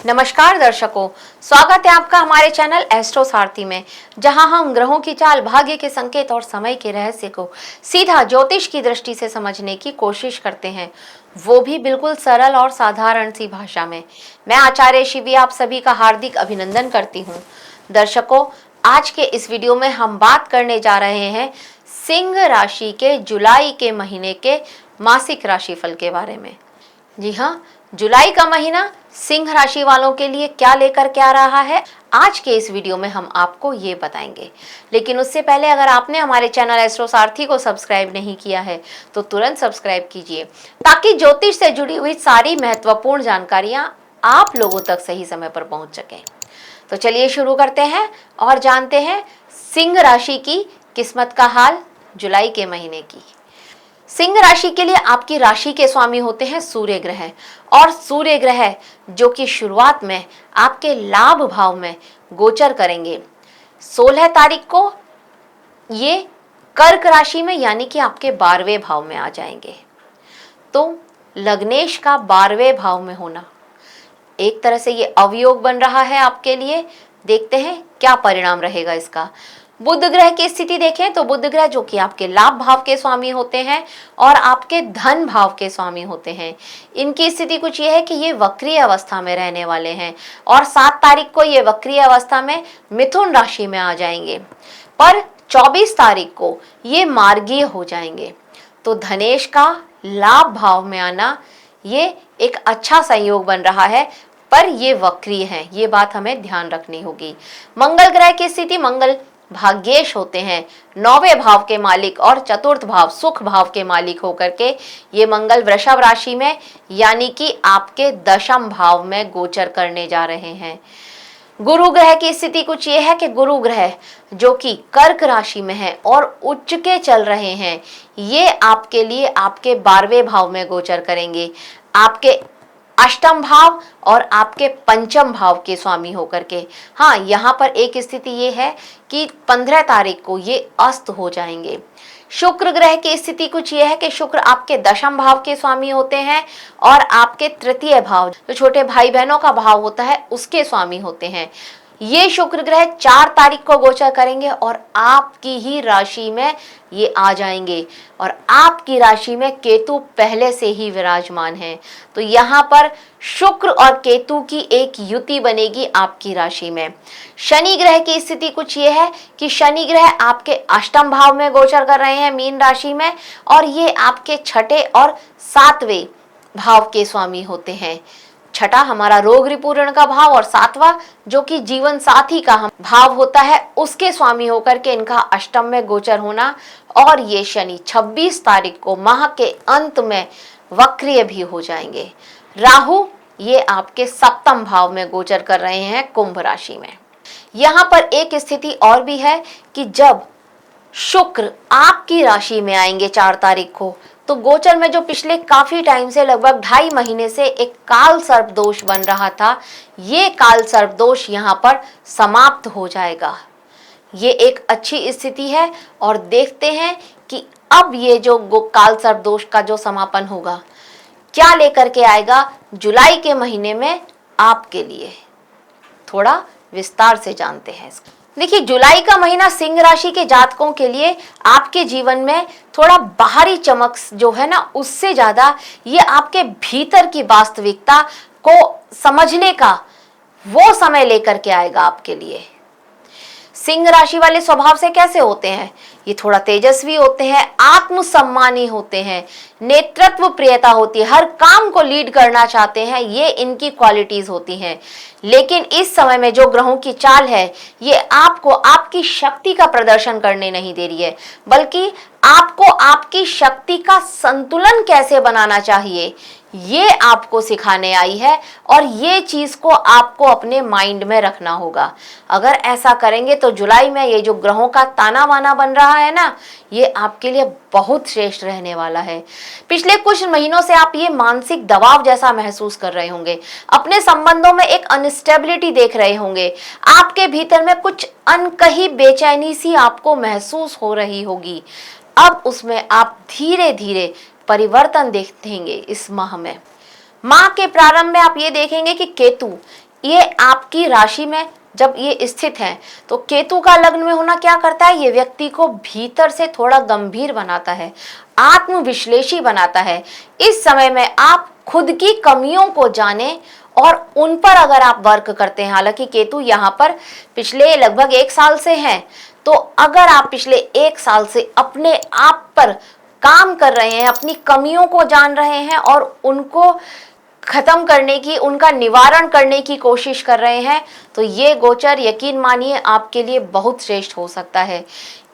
नमस्कार दर्शकों, स्वागत है आपका हमारे चैनल एस्ट्रो सारथी में, जहां हम ग्रहों की चाल, भाग्य के संकेत और समय के रहस्य को सीधा ज्योतिष की दृष्टि से समझने की कोशिश करते हैं, वो भी बिल्कुल सरल और साधारण सी भाषा में। मैं आचार्य शिवी आप सभी का हार्दिक अभिनंदन करती हूँ। दर्शकों, आज के इस वीडियो में हम बात करने जा रहे हैं सिंह राशि के जुलाई के महीने के मासिक राशिफल के बारे में। जी हाँ, जुलाई का महीना सिंह राशि वालों के लिए क्या लेकर के आ रहा है, आज के इस वीडियो में हम आपको ये बताएंगे। लेकिन उससे पहले अगर आपने हमारे चैनल एस्ट्रो सारथी को सब्सक्राइब नहीं किया है तो तुरंत सब्सक्राइब कीजिए, ताकि ज्योतिष से जुड़ी हुई सारी महत्वपूर्ण जानकारियां आप लोगों तक सही समय पर पहुंच सकें। तो चलिए शुरू करते हैं और जानते हैं सिंह राशि की किस्मत का हाल जुलाई के महीने की। सिंह राशि के लिए आपकी राशि के स्वामी होते हैं सूर्य ग्रह, और सूर्य ग्रह जो कि शुरुआत में आपके लाभ भाव में गोचर करेंगे। 16 तारीख को ये कर्क राशि में यानी कि आपके 12वें भाव में आ जाएंगे। तो लग्नेश का 12वें भाव में होना एक तरह से ये अवयोग बन रहा है आपके लिए। देखते हैं क्या परिणाम रहेगा इसका। बुध ग्रह की स्थिति देखें तो बुध ग्रह जो कि आपके लाभ भाव के स्वामी होते हैं और आपके धन भाव के स्वामी होते हैं, इनकी स्थिति कुछ ये है कि ये वक्रीय अवस्था में रहने वाले हैं और 7 तारीख को ये वक्रीय अवस्था में मिथुन राशि में आ जाएंगे, पर 24 तारीख को ये मार्गीय हो जाएंगे। तो धनेश का लाभ भाव में आना ये एक अच्छा संयोग बन रहा है, पर ये वक्रीय है, ये बात हमें ध्यान रखनी होगी। मंगल ग्रह की स्थिति, मंगल भाग्येश होते हैं, 9वें भाव के मालिक और चतुर्थ भाव सुख भाव के मालिक होकर के ये मंगल वृषभ राशि में यानी कि आपके 10वें भाव में गोचर करने जा रहे हैं। गुरु ग्रह की स्थिति कुछ ये है कि गुरु ग्रह जो कि कर्क राशि में है और उच्च के चल रहे हैं, ये आपके लिए आपके 12वें भाव में गोचर करेंगे, आपके 8वें भाव और आपके 5वें भाव के स्वामी होकर के। हाँ, यहाँ पर एक स्थिति ये है कि 15 तारीख को ये अस्त हो जाएंगे। शुक्र ग्रह की स्थिति कुछ ये है कि शुक्र आपके 10वें भाव के स्वामी होते हैं और आपके 3य भाव जो छोटे भाई बहनों का भाव होता है उसके स्वामी होते हैं। ये शुक्र ग्रह 4 तारीख को गोचर करेंगे और आपकी ही राशि में ये आ जाएंगे, और आपकी राशि में केतु पहले से ही विराजमान है। तो यहाँ पर शुक्र और केतु की एक युति बनेगी आपकी राशि में। शनि ग्रह की स्थिति कुछ ये है कि शनि ग्रह आपके 8वें भाव में गोचर कर रहे हैं मीन राशि में, और ये आपके 6ठे और 7वें भाव के स्वामी होते हैं। 6ठा हमारा रोग रिपूरण का भाव और 7वां जो कि जीवन साथी का भाव होता है उसके स्वामी होकर के इनका 8वें में गोचर होना, और ये शनि 26 तारीख को माह के अंत में वक्रीय भी हो जाएंगे। राहु ये आपके 7वें भाव में गोचर कर रहे हैं कुंभ राशि में। यहाँ पर एक स्थिति और भी है कि जब शुक्र आपकी राशि में आएंगे 4 तारीख को, तो गोचर में जो पिछले काफी टाइम से लगभग 2.5 महीने से एक काल सर्प दोष बन रहा था, ये काल सर्प दोष यहाँ पर समाप्त हो जाएगा। ये एक अच्छी स्थिति है, और देखते हैं कि अब ये जो काल सर्प दोष का जो समापन होगा क्या लेकर के आएगा जुलाई के महीने में आपके लिए। थोड़ा विस्तार से जानते हैं इसको। देखिए, जुलाई का महीना सिंह राशि के जातकों के लिए आपके जीवन में थोड़ा बाहरी चमक जो है ना, उससे ज्यादा ये आपके भीतर की वास्तविकता को समझने का वो समय लेकर के आएगा आपके लिए। सिंह राशि वाले स्वभाव से कैसे होते हैं, ये थोड़ा तेजस्वी होते हैं, आत्मसम्मानी होते हैं, नेतृत्व प्रियता होती है, हर काम को लीड करना चाहते हैं, ये इनकी क्वालिटीज होती हैं। लेकिन इस समय में जो ग्रहों की चाल है ये आपको आपकी शक्ति का प्रदर्शन करने नहीं दे रही है, बल्कि आपको आपकी शक्ति का संतुलन कैसे बनाना चाहिए ये आपको सिखाने आई है, और ये चीज को आपको अपने माइंड में रखना होगा। अगर ऐसा करेंगे तो जुलाई में ये जो ग्रहों का ताना बाना बन रहा है ना, ये आपके लिए बहुत श्रेष्ठ रहने वाला है। पिछले कुछ महीनों से आप ये मानसिक दबाव जैसा महसूस कर रहे होंगे, अपने संबंधों में एक अनस्टेबिलिटी देख रहे होंगे, आपके भीतर में कुछ अनकही बेचैनी सी आपको महसूस हो रही होगी। अब उसमें आप धीरे धीरे परिवर्तन देखेंगे। इस माह में माह के प्रारंभ में आप ये देखेंगे कि केतु ये आपकी राशि में जब ये स्थित है तो केतु का लग्न में होना क्या करता है, ये व्यक्ति को भीतर से थोड़ा गंभीर बनाता है, आत्मविश्लेषी बनाता है। इस समय में आप खुद की कमियों को जाने और उन पर अगर आप वर्क करते हैं, हालांकि केतु यहाँ पर पिछले लगभग 1 साल से हैं, तो अगर आप पिछले 1 साल से अपने आप पर काम कर रहे हैं, अपनी कमियों को जान रहे हैं और उनको खत्म करने की, उनका निवारण करने की कोशिश कर रहे हैं, तो ये गोचर यकीन मानिए आपके लिए बहुत श्रेष्ठ हो सकता है।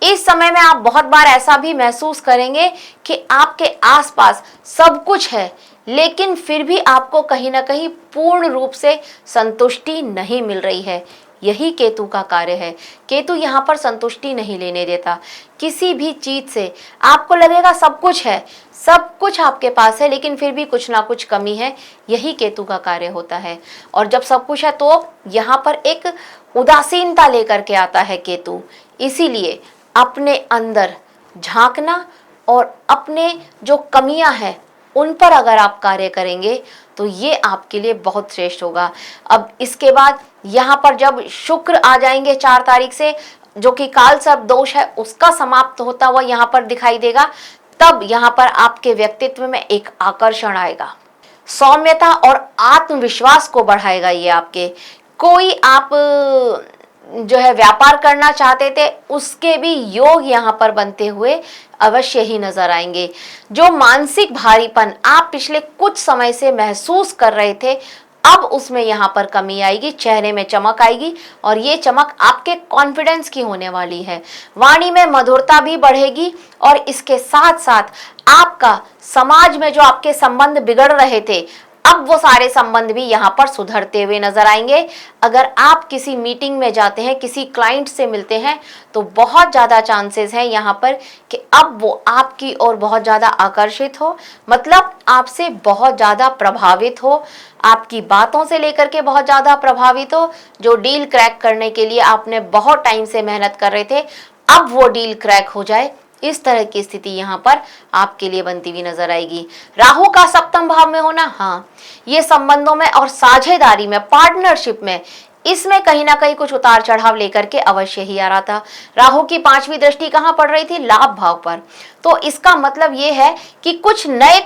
इस समय में आप बहुत बार ऐसा भी महसूस करेंगे कि आपके आसपास सब कुछ है, लेकिन फिर भी आपको कहीं ना कहीं पूर्ण रूप से संतुष्टि नहीं मिल रही है। यही केतु का कार्य है। केतु यहाँ पर संतुष्टि नहीं लेने देता किसी भी चीज से। आपको लगेगा सब कुछ है, सब कुछ आपके पास है, लेकिन फिर भी कुछ ना कुछ कमी है। यही केतु का कार्य होता है। और जब सब कुछ है तो यहाँ पर एक उदासीनता लेकर के आता है केतु। इसीलिए अपने अंदर झांकना और अपने जो कमियां हैं उन पर अगर आप कार्य करेंगे तो ये आपके लिए बहुत श्रेष्ठ होगा। अब इसके बाद यहाँ पर जब शुक्र आ जाएंगे 4 तारीख से, जो कि काल सर्प दोष है उसका समाप्त होता हुआ यहाँ पर दिखाई देगा, तब यहाँ पर आपके व्यक्तित्व में एक आकर्षण आएगा, सौम्यता और आत्मविश्वास को बढ़ाएगा। ये आपके कोई आप जो है व्यापार करना चाहते थे उसके भी योग यहाँ पर बनते हुए अवश्य ही नजर आएंगे। जो मानसिक भारीपन आप पिछले कुछ समय से महसूस कर रहे थे, अब उसमें यहाँ पर कमी आएगी, चेहरे में चमक आएगी और ये चमक आपके कॉन्फिडेंस की होने वाली है। वाणी में मधुरता भी बढ़ेगी और इसके साथ साथ आपका समाज में जो आपके संबंध बिगड़ रहे थे, अब वो सारे संबंध भी यहाँ पर सुधरते हुए नजर आएंगे। अगर आप किसी मीटिंग में जाते हैं, किसी क्लाइंट से मिलते हैं, तो बहुत ज़्यादा चांसेस हैं यहाँ पर कि अब वो आपकी ओर बहुत ज़्यादा आकर्षित हो, मतलब आपसे बहुत ज़्यादा प्रभावित हो, आपकी बातों से लेकर के बहुत ज़्यादा प्रभावित हो। जो डील क्रैक करने के लिए आपने बहुत टाइम से मेहनत कर रहे थे, अब वो डील क्रैक हो जाए, इस तरह की स्थिति यहाँ पर आपके लिए बनती हुई नजर आएगी। राहु का सप्तम भाव में होना, हाँ, ये संबंधों में और साझेदारी में, पार्टनरशिप में, इसमें कहीं ना कहीं कुछ उतार चढ़ाव लेकर के अवश्य ही आ रहा था। राहु की 5वीं दृष्टि कहाँ पड़ रही थी? लाभ भाव पर। तो इसका मतलब ये है कि कुछ नए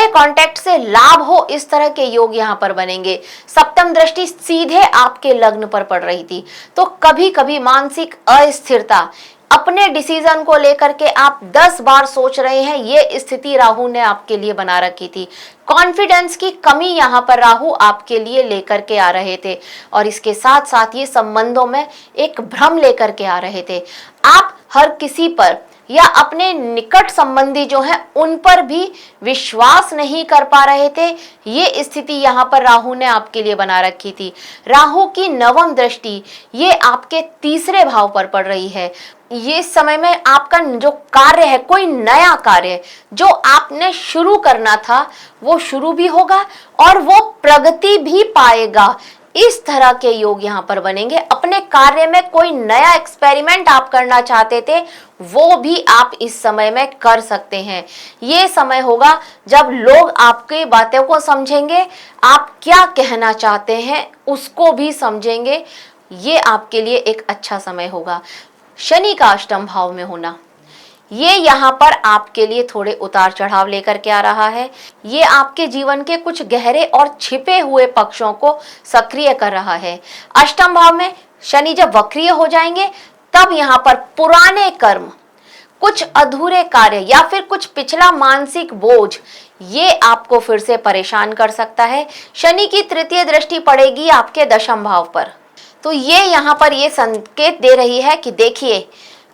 कॉन्टैक्ट से लाभ हो, इस तरह के योग यहाँ पर बनेंगे। सप्तम दृष्टि सीधे आपके लग्न पर पड़ रही थी, तो कभी कभी मानसिक अस्थिरता, अपने डिसीजन को लेकर के आप 10 बार सोच रहे हैं, ये स्थिति राहु ने आपके लिए बना रखी थी। कॉन्फिडेंस की कमी यहाँ पर राहु आपके लिए लेकर के आ रहे थे और इसके साथ साथ ये संबंधों में एक भ्रम लेकर के आ रहे थे। आप हर किसी पर या अपने निकट संबंधी जो है उन पर भी विश्वास नहीं कर पा रहे थे। ये स्थिति यहाँ पर राहु ने आपके लिए बना रखी थी। राहु की 9वीं दृष्टि ये आपके 3रे भाव पर पड़ रही है। ये समय में आपका जो कार्य है, कोई नया कार्य जो आपने शुरू करना था, वो शुरू भी होगा और वो प्रगति भी पाएगा। इस तरह के योग यहाँ पर बनेंगे। अपने कार्य में कोई नया एक्सपेरिमेंट आप करना चाहते थे, वो भी आप इस समय में कर सकते हैं। ये समय होगा जब लोग आपकी बातों को समझेंगे, आप क्या कहना चाहते हैं उसको भी समझेंगे। ये आपके लिए एक अच्छा समय होगा। शनि का अष्टम भाव में होना, ये यहाँ पर आपके लिए थोड़े उतार चढ़ाव लेकर के आ रहा है। ये आपके जीवन के कुछ गहरे और छिपे हुए पक्षों को सक्रिय कर रहा है। अष्टम भाव में शनि जब वक्रीय हो जाएंगे, तब यहाँ पर पुराने कर्म, कुछ अधूरे कार्य या फिर कुछ पिछला मानसिक बोझ, ये आपको फिर से परेशान कर सकता है। शनि की 3य दृष्टि पड़ेगी आपके 10म भाव पर, तो ये यहाँ पर ये संकेत दे रही है कि देखिए,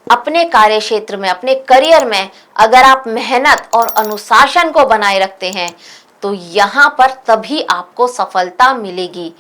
अपने कार्य क्षेत्र में, अपने करियर में अगर आप मेहनत और अनुशासन को बनाए रखते हैं तो यहाँ पर तभी आपको सफलता मिलेगी।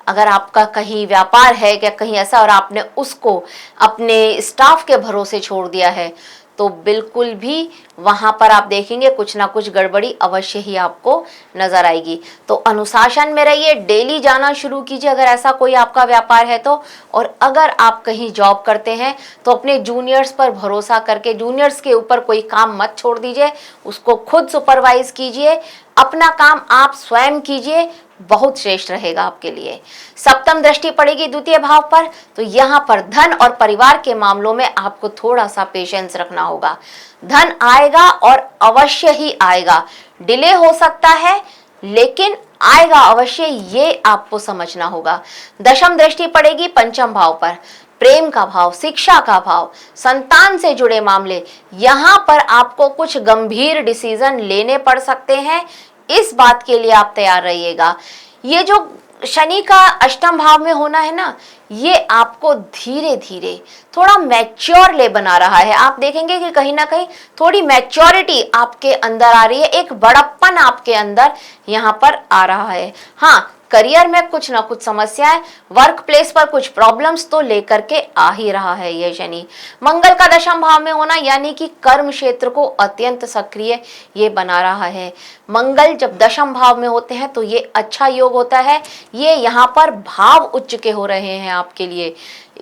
अगर आपका कहीं व्यापार है या कहीं ऐसा और आपने उसको अपने स्टाफ के भरोसे छोड़ दिया है, तो बिल्कुल भी वहां पर आप देखेंगे कुछ ना कुछ गड़बड़ी अवश्य ही आपको नजर आएगी। तो अनुशासन में रहिए, डेली जाना शुरू कीजिए अगर ऐसा कोई आपका व्यापार है तो। और अगर आप कहीं जॉब करते हैं तो अपने जूनियर्स पर भरोसा करके, जूनियर्स के ऊपर कोई काम मत छोड़ दीजिए, उसको खुद सुपरवाइज कीजिए, अपना काम आप स्वयं कीजिए, बहुत श्रेष्ठ रहेगा आपके लिए। सप्तम दृष्टि पड़ेगी द्वितीय भाव पर, तो यहाँ पर धन और परिवार के मामलों में आपको थोड़ा सा पेशेंस रखना होगा। धन आएगा और अवश्य ही आएगा, डिले हो सकता है लेकिन आएगा अवश्य, ये आपको समझना होगा। दशम दृष्टि पड़ेगी पंचम भाव पर, प्रेम का भाव, शिक्षा का भाव, संतान से जुड़े मामले, यहाँ पर आपको कुछ गंभीर डिसीजन लेने पड़ सकते हैं। इस बात के लिए आप तैयार रहिएगा। ये जो शनि का अष्टम भाव में होना है ना, ये आपको धीरे धीरे थोड़ा मैच्योर ले बना रहा है। आप देखेंगे कि कहीं ना कहीं थोड़ी मैच्योरिटी आपके अंदर आ रही है, एक बड़प्पन आपके अंदर यहाँ पर आ रहा है। हाँ, करियर में कुछ ना कुछ समस्याएं, वर्क प्लेस पर कुछ प्रॉब्लम्स तो लेकर के आ ही रहा है ये शनि। मंगल का दशम भाव में होना यानी कि कर्म क्षेत्र को अत्यंत सक्रिय ये बना रहा है। मंगल जब दशम भाव में होते हैं तो ये अच्छा योग होता है। ये यहाँ पर भाव उच्च के हो रहे हैं आपके लिए,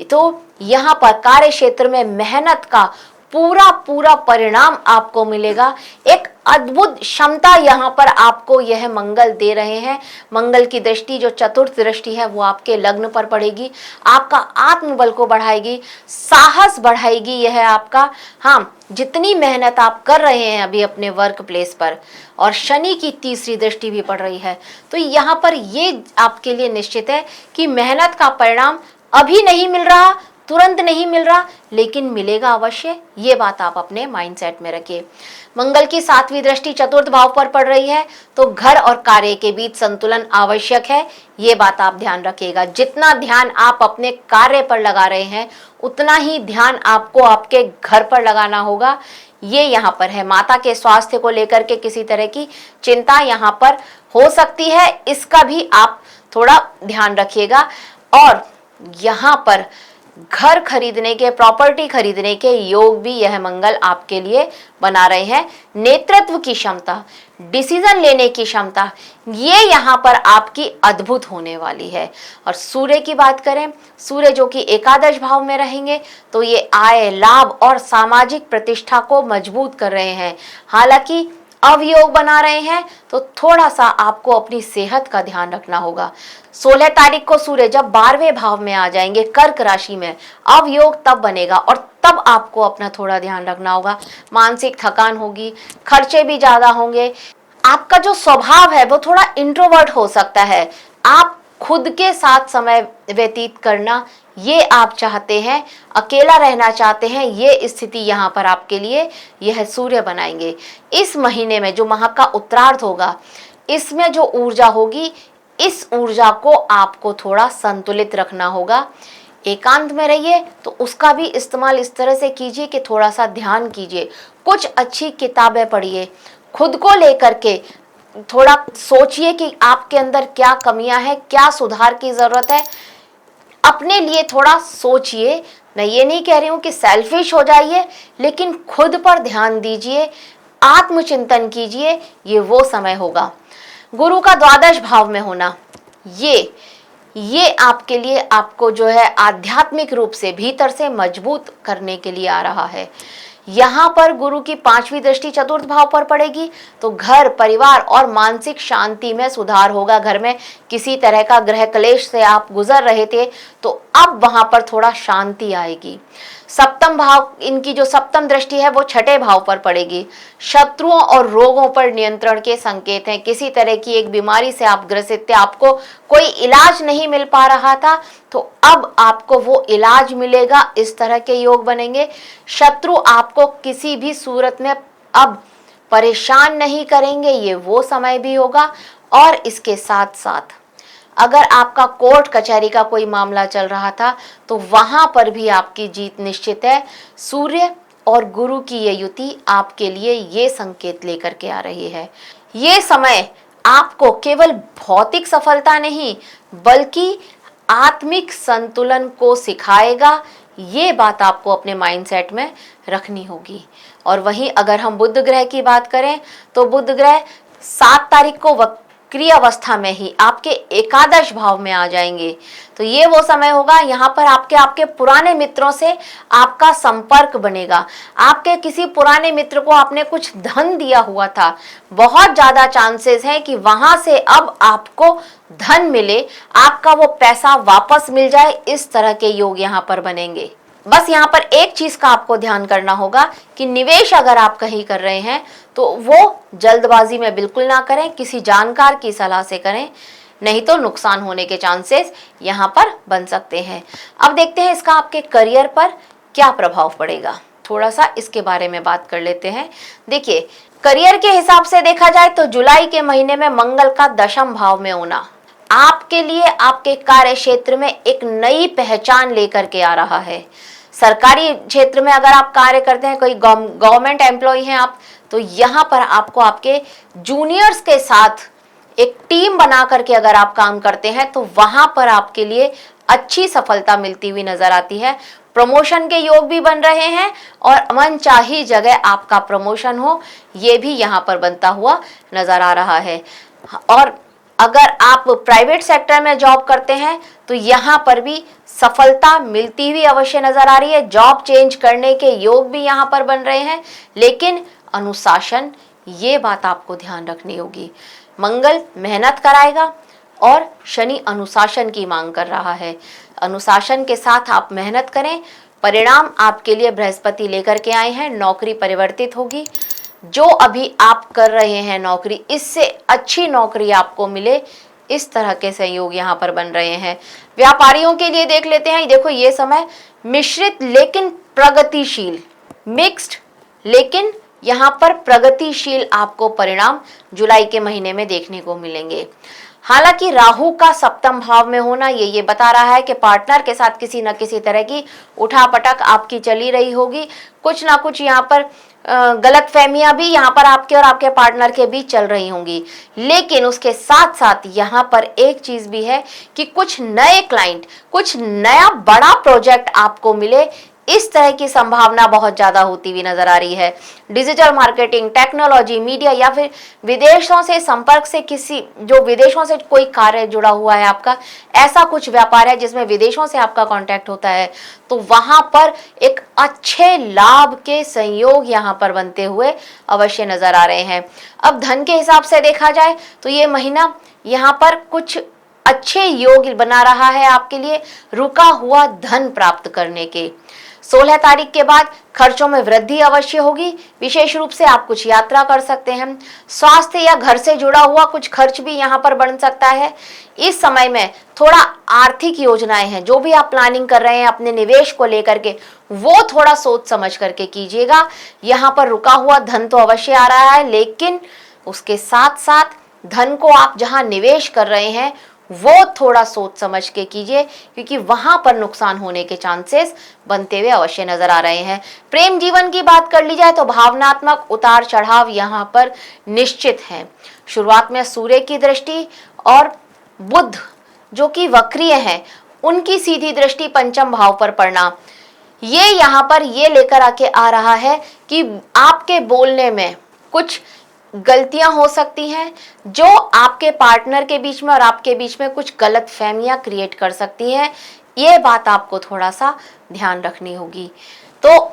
तो यहाँ पर कार्य क्षेत्र में मेहनत का पूरा पूरा परिणाम आपको मिलेगा। एक अद्भुत क्षमता यहाँ पर आपको यह मंगल दे रहे हैं। मंगल की दृष्टि जो चतुर्थ दृष्टि है वो आपके लग्न पर पड़ेगी, आपका आत्मबल को बढ़ाएगी, साहस बढ़ाएगी यह आपका। हाँ, जितनी मेहनत आप कर रहे हैं अभी अपने वर्क प्लेस पर, और शनि की तीसरी दृष्टि भी पड़ रही है, तो यहाँ पर ये आपके लिए निश्चित है कि मेहनत का परिणाम अभी नहीं मिल रहा, तुरंत नहीं मिल रहा, लेकिन मिलेगा अवश्य। ये बात आप अपने माइंडसेट में रखिए। मंगल की सातवीं दृष्टि चतुर्थ भाव पर पड़ रही है, तो घर और कार्य के बीच संतुलन आवश्यक है। ये बात आप ध्यान रखिएगा। जितना ध्यान आप अपने कार्य पर लगा रहे हैं उतना ही ध्यान आपको आपके घर पर लगाना होगा। ये यहाँ पर है। माता के स्वास्थ्य को लेकर के किसी तरह की चिंता यहाँ पर हो सकती है, इसका भी आप थोड़ा ध्यान रखिएगा। और यहाँ पर घर खरीदने के, प्रॉपर्टी खरीदने के योग भी यह मंगल आपके लिए बना रहे हैं। नेतृत्व की क्षमता, डिसीजन लेने की क्षमता, ये यहाँ पर आपकी अद्भुत होने वाली है। और सूर्य की बात करें, सूर्य जो कि एकादश भाव में रहेंगे, तो ये आय, लाभ और सामाजिक प्रतिष्ठा को मजबूत कर रहे हैं। हालांकि अवयोग बना रहे हैं, तो थोड़ा सा आपको अपनी सेहत का ध्यान रखना होगा। 16 तारीख को सूर्य जब 12वें भाव में आ जाएंगे कर्क राशि में, अवयोग तब बनेगा और तब आपको अपना थोड़ा ध्यान रखना होगा। मानसिक थकान होगी, खर्चे भी ज्यादा होंगे। आपका जो स्वभाव है वो थोड़ा इंट्रोवर्ट हो सकता है। आप खुद के साथ समय व्यतीत करना ये आप चाहते हैं, अकेला रहना चाहते हैं, ये स्थिति यहाँ पर आपके लिए यह सूर्य बनाएंगे। इस महीने में जो माह का उत्तरार्ध होगा, इसमें जो ऊर्जा होगी, इस ऊर्जा को आपको थोड़ा संतुलित रखना होगा। एकांत में रहिए तो उसका भी इस्तेमाल इस तरह से कीजिए कि थोड़ा सा ध्यान कीजिए, कुछ अच्छी किताबें पढ़िए, खुद को लेकर के थोड़ा सोचिए कि आपके अंदर क्या कमियां हैं, क्या सुधार की जरूरत है। अपने लिए थोड़ा सोचिए। मैं ये नहीं कह रही हूँ कि सेल्फिश हो जाइए, लेकिन खुद पर ध्यान दीजिए, आत्मचिंतन कीजिए। ये वो समय होगा। गुरु का द्वादश भाव में होना, ये आपके लिए, आपको जो है आध्यात्मिक रूप से भीतर से मजबूत करने के लिए आ रहा है। यहाँ पर गुरु की 5वीं दृष्टि चतुर्थ भाव पर पड़ेगी, तो घर, परिवार और मानसिक शांति में सुधार होगा। घर में किसी तरह का गृह क्लेश से आप गुजर रहे थे, तो अब वहां पर थोड़ा शांति आएगी। सप्तम भाव, इनकी जो सप्तम दृष्टि है वो 6ठे भाव पर पड़ेगी। शत्रुओं और रोगों पर नियंत्रण के संकेत हैं। किसी तरह की एक बीमारी से आप ग्रसित थे, आपको कोई इलाज नहीं मिल पा रहा था, तो अब आपको वो इलाज मिलेगा। इस तरह के योग बनेंगे। शत्रु आपको किसी भी सूरत में अब परेशान नहीं करेंगे, ये वो समय भी होगा। और इसके साथ साथ अगर आपका कोर्ट कचहरी का कोई मामला चल रहा था, तो वहां पर भी आपकी जीत निश्चित है। सूर्य और गुरु की ये युति आपके लिए ये संकेत लेकर के आ रही है। ये समय आपको केवल भौतिक सफलता नहीं, बल्कि आत्मिक संतुलन को सिखाएगा। ये बात आपको अपने माइंडसेट में रखनी होगी। और वहीं अगर हम बुध ग्रह की बात करें, तो बुध ग्रह 7 तारीख को सक्रिय अवस्था में ही आपके एकादश भाव में आ जाएंगे। तो ये वो समय होगा, यहाँ पर आपके पुराने मित्रों से आपका संपर्क बनेगा। आपके किसी पुराने मित्र को आपने कुछ धन दिया हुआ था, बहुत ज्यादा चांसेस है कि वहां से अब आपको धन मिले, आपका वो पैसा वापस मिल जाए। इस तरह के योग यहाँ पर बनेंगे। बस यहाँ पर एक चीज का आपको ध्यान करना होगा कि निवेश अगर आप कहीं कर रहे हैं तो वो जल्दबाजी में बिल्कुल ना करें, किसी जानकार की सलाह से करें, नहीं तो नुकसान होने के चांसेस यहाँ पर बन सकते हैं। अब देखते हैं इसका आपके करियर पर क्या प्रभाव पड़ेगा, थोड़ा सा इसके बारे में बात कर लेते हैं। देखिए, करियर के हिसाब से देखा जाए तो जुलाई के महीने में मंगल का दशम भाव में होना आपके लिए आपके कार्य क्षेत्र में एक नई पहचान लेकर के आ रहा है। सरकारी क्षेत्र में अगर आप कार्य करते हैं, कोई गवर्नमेंट एम्प्लॉय हैं आप, तो यहाँ पर आपको आपके जूनियर्स के साथ एक टीम बना करके अगर आप काम करते हैं तो वहां पर आपके लिए अच्छी सफलता मिलती हुई नजर आती है। प्रमोशन के योग भी बन रहे हैं और मनचाही जगह आपका प्रमोशन हो, ये भी यहाँ पर बनता हुआ नजर आ रहा है। और अगर आप प्राइवेट सेक्टर में जॉब करते हैं तो यहाँ पर भी सफलता मिलती हुई अवश्य नजर आ रही है। जॉब चेंज करने के योग भी यहाँ पर बन रहे हैं, लेकिन अनुशासन, ये बात आपको ध्यान रखनी होगी। मंगल मेहनत कराएगा और शनि अनुशासन की मांग कर रहा है। अनुशासन के साथ आप मेहनत करें, परिणाम आपके लिए बृहस्पति लेकर के आए हैं। नौकरी परिवर्तित होगी, जो अभी आप कर रहे हैं नौकरी, इससे अच्छी नौकरी आपको मिले, इस तरह के संयोग यहाँ पर बन रहे हैं। व्यापारियों के लिए देख लेते हैं। देखो, ये समय मिश्रित लेकिन प्रगतिशील, मिक्स्ड लेकिन यहाँ पर प्रगतिशील आपको परिणाम जुलाई के महीने में देखने को मिलेंगे। हालांकि राहु का सप्तम भाव में होना ये बता रहा है कि पार्टनर के साथ किसी न किसी तरह की उठापटक आपकी चली रही होगी। कुछ ना कुछ यहाँ पर गलत फहमियां भी यहाँ पर आपके और आपके पार्टनर के बीच चल रही होंगी। लेकिन उसके साथ साथ यहाँ पर एक चीज भी है कि कुछ नए क्लाइंट, कुछ नया बड़ा प्रोजेक्ट आपको मिले, इस तरह की संभावना बहुत ज्यादा होती हुई नजर आ रही है। डिजिटल मार्केटिंग, टेक्नोलॉजी, मीडिया या फिर विदेशों से संपर्क से किसी, जो विदेशों से कोई कार्य जुड़ा हुआ है आपका, ऐसा कुछ व्यापार है जिसमें विदेशों से आपका कांटेक्ट होता है, तो वहां पर एक अच्छे लाभ के संयोग यहाँ पर बनते हुए अवश्य नजर आ रहे हैं। अब धन के हिसाब से देखा जाए तो ये महीना यहाँ पर कुछ अच्छे योग बना रहा है आपके लिए रुका हुआ धन प्राप्त करने के। 16 तारीख के बाद खर्चों में वृद्धि अवश्य होगी। विशेष रूप से आप कुछ यात्रा कर सकते हैं। स्वास्थ्य या घर से जुड़ा हुआ कुछ खर्च भी यहाँ पर बढ़ सकता है। इस समय में थोड़ा आर्थिक योजनाएं हैं, जो भी आप प्लानिंग कर रहे हैं अपने निवेश को लेकर के, वो थोड़ा सोच समझ करके कीजिएगा। यहाँ पर रुका हुआ धन तो अवश्य आ रहा है, लेकिन उसके साथ साथ धन को आप जहाँ निवेश कर रहे हैं वो थोड़ा सोच समझ के कीजिए, क्योंकि वहां पर नुकसान होने के चांसेस बनते हुए अवश्य नजर आ रहे हैं। प्रेम जीवन की बात कर ली जाए तो भावनात्मक उतार चढ़ाव यहां पर निश्चित है। शुरुआत में सूर्य की दृष्टि और बुध जो कि वक्रीय है, उनकी सीधी दृष्टि पंचम भाव पर पड़ना, ये यहाँ पर ये लेकर आके आ रहा है कि आपके बोलने में कुछ गलतियां हो सकती हैं, जो आपके पार्टनर के बीच में और आपके बीच में कुछ गलत फहमियां क्रिएट कर सकती हैं। ये बात आपको थोड़ा सा ध्यान रखनी होगी। तो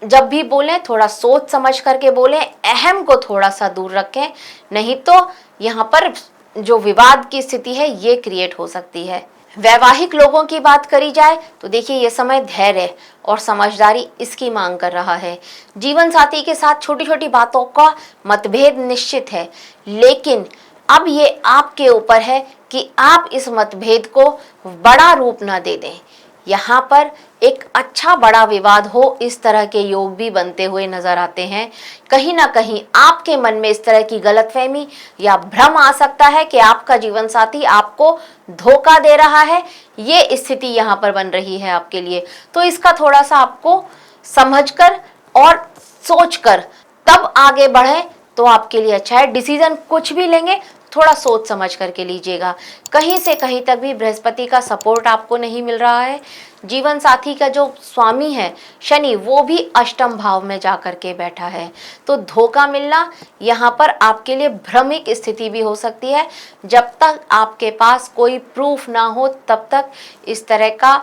जब भी बोलें थोड़ा सोच समझ करके बोलें, अहम को थोड़ा सा दूर रखें, नहीं तो यहाँ पर जो विवाद की स्थिति है ये क्रिएट हो सकती है। वैवाहिक लोगों की बात करी जाए तो देखिए, ये समय धैर्य और समझदारी इसकी मांग कर रहा है। जीवन साथी के साथ छोटी छोटी बातों का मतभेद निश्चित है, लेकिन अब ये आपके ऊपर है कि आप इस मतभेद को बड़ा रूप ना दे दें। यहाँ पर एक अच्छा बड़ा विवाद हो, इस तरह के योग भी बनते हुए नजर आते हैं। कहीं ना कहीं आपके मन में इस तरह की गलतफहमी या भ्रम आ सकता है कि आपका जीवन साथी आपको धोखा दे रहा है। ये स्थिति यहाँ पर बन रही है आपके लिए, तो इसका थोड़ा सा आपको समझकर और सोचकर तब आगे बढ़े तो आपके लिए अच्छा है। डिसीजन कुछ भी लेंगे थोड़ा सोच समझ करके लीजिएगा। कहीं से कहीं तक भी बृहस्पति का सपोर्ट आपको नहीं मिल रहा है। जीवन साथी का जो स्वामी है शनि, वो भी अष्टम भाव में जा करके बैठा है, तो धोखा मिलना यहाँ पर आपके लिए भ्रमिक स्थिति भी हो सकती है। जब तक आपके पास कोई प्रूफ ना हो तब तक इस तरह का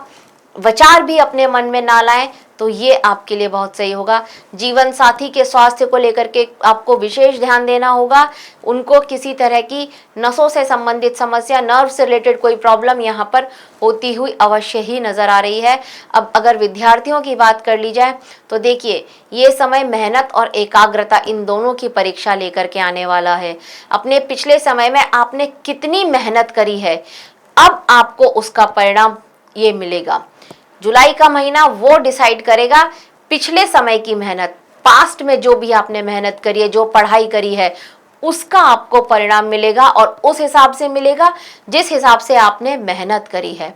विचार भी अपने मन में ना लाएं, तो ये आपके लिए बहुत सही होगा। जीवन साथी के स्वास्थ्य को लेकर के आपको विशेष ध्यान देना होगा। उनको किसी तरह की नसों से संबंधित समस्या, नर्व से रिलेटेड कोई प्रॉब्लम यहाँ पर होती हुई अवश्य ही नजर आ रही है। अब अगर विद्यार्थियों की बात कर ली जाए तो देखिए, ये समय मेहनत और एकाग्रता इन दोनों की परीक्षा लेकर के आने वाला है। अपने पिछले समय में आपने कितनी मेहनत करी है, अब आपको उसका परिणाम ये मिलेगा। जुलाई का महीना वो डिसाइड करेगा पिछले समय की मेहनत, पास्ट में जो भी आपने मेहनत करी है, जो पढ़ाई करी है, उसका आपको परिणाम मिलेगा और उस हिसाब से मिलेगा जिस हिसाब से आपने मेहनत करी है।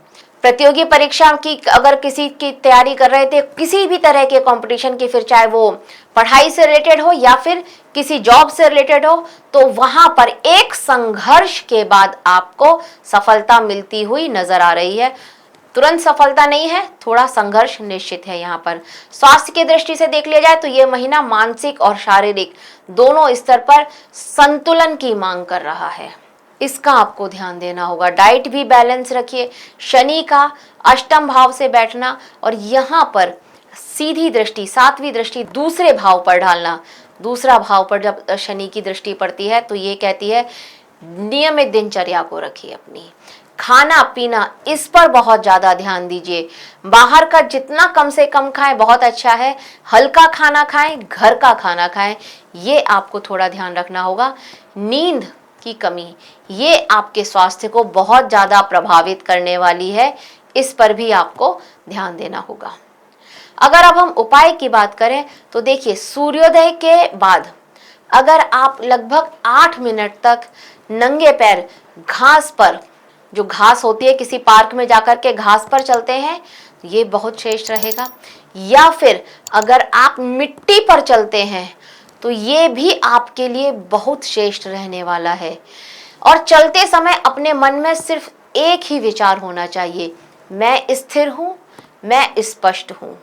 प्रतियोगी परीक्षा की अगर किसी की तैयारी कर रहे थे, किसी भी तरह के कंपटीशन की, फिर चाहे वो पढ़ाई से रिलेटेड हो या फिर किसी जॉब से रिलेटेड हो, तो वहां पर एक संघर्ष के बाद आपको सफलता मिलती हुई नजर आ रही है। तुरंत सफलता नहीं है, थोड़ा संघर्ष निश्चित है। यहाँ पर स्वास्थ्य की दृष्टि से देख लिया जाए तो ये महीना मानसिक और शारीरिक दोनों स्तर पर संतुलन की मांग कर रहा है, इसका आपको ध्यान देना होगा। डाइट भी बैलेंस रखिए। शनि का अष्टम भाव से बैठना और यहाँ पर सीधी दृष्टि, सातवीं दृष्टि दूसरे भाव पर डालना, दूसरा भाव पर जब शनि की दृष्टि पड़ती है तो ये कहती है नियमित दिनचर्या को रखिए। अपनी खाना पीना, इस पर बहुत ज्यादा ध्यान दीजिए। बाहर का जितना कम से कम खाएं बहुत अच्छा है। हल्का खाना खाएं, घर का खाना खाएं, ये आपको थोड़ा ध्यान रखना होगा। नींद की कमी, ये आपके स्वास्थ्य को बहुत ज्यादा प्रभावित करने वाली है, इस पर भी आपको ध्यान देना होगा। अगर अब हम उपाय की बात करें तो देखिए, सूर्योदय के बाद अगर आप लगभग 8 मिनट तक नंगे पैर घास पर, जो घास होती है किसी पार्क में जाकर के घास पर चलते हैं, ये बहुत श्रेष्ठ रहेगा। या फिर अगर आप मिट्टी पर चलते हैं तो ये भी आपके लिए बहुत श्रेष्ठ रहने वाला है। और चलते समय अपने मन में सिर्फ एक ही विचार होना चाहिए, मैं स्थिर हूं, मैं स्पष्ट हूं।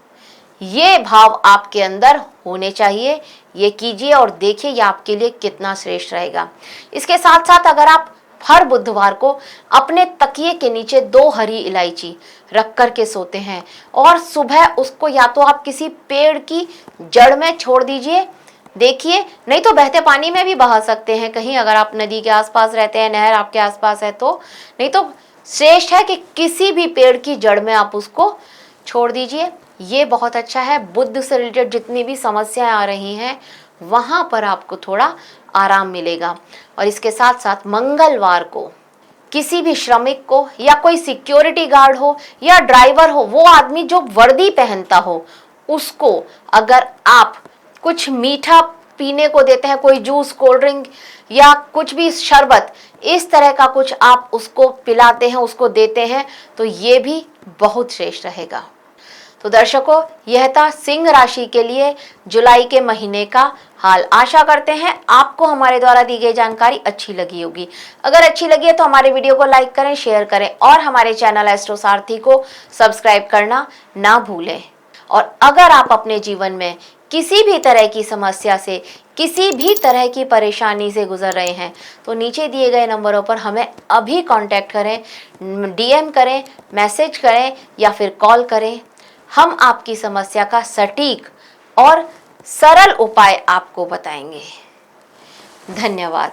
ये भाव आपके अंदर होने चाहिए। ये कीजिए और देखिए ये आपके लिए कितना श्रेष्ठ रहेगा। इसके साथ साथ अगर आप हर बुधवार को अपने तकिए के नीचे 2 हरी इलायची रख कर के सोते हैं और सुबह उसको या तो आप किसी पेड़ की जड़ में छोड़ दीजिए, देखिए, नहीं तो बहते पानी में भी बहा सकते हैं कहीं, अगर आप नदी के आसपास रहते हैं, नहर आपके आसपास है तो। नहीं तो श्रेष्ठ है कि किसी भी पेड़ की जड़ में आप उसको छोड़ दीजिए, ये बहुत अच्छा है। बुद्ध से रिलेटेड जितनी भी समस्याएं आ रही हैं वहां पर आपको थोड़ा आराम मिलेगा। और इसके साथ साथ मंगलवार को किसी भी श्रमिक को, या कोई सिक्योरिटी गार्ड हो या ड्राइवर हो, वो आदमी जो वर्दी पहनता हो, उसको अगर आप कुछ मीठा पीने को देते हैं, कोई जूस, कोल्ड ड्रिंक या कुछ भी शरबत, इस तरह का कुछ आप उसको पिलाते हैं, उसको देते हैं, तो ये भी बहुत श्रेष्ठ रहेगा। तो दर्शकों, यह था सिंह राशि के लिए जुलाई के महीने का हाल। आशा करते हैं आपको हमारे द्वारा दी गई जानकारी अच्छी लगी होगी। अगर अच्छी लगी है तो हमारे वीडियो को लाइक करें, शेयर करें और हमारे चैनल एस्ट्रो सारथी को सब्सक्राइब करना ना भूलें। और अगर आप अपने जीवन में किसी भी तरह की समस्या से, किसी भी तरह की परेशानी से गुजर रहे हैं तो नीचे दिए गए नंबरों पर हमें अभी कांटेक्ट करें, DM करें, मैसेज करें या फिर कॉल करें। हम आपकी समस्या का सटीक और सरल उपाय आपको बताएंगे। धन्यवाद।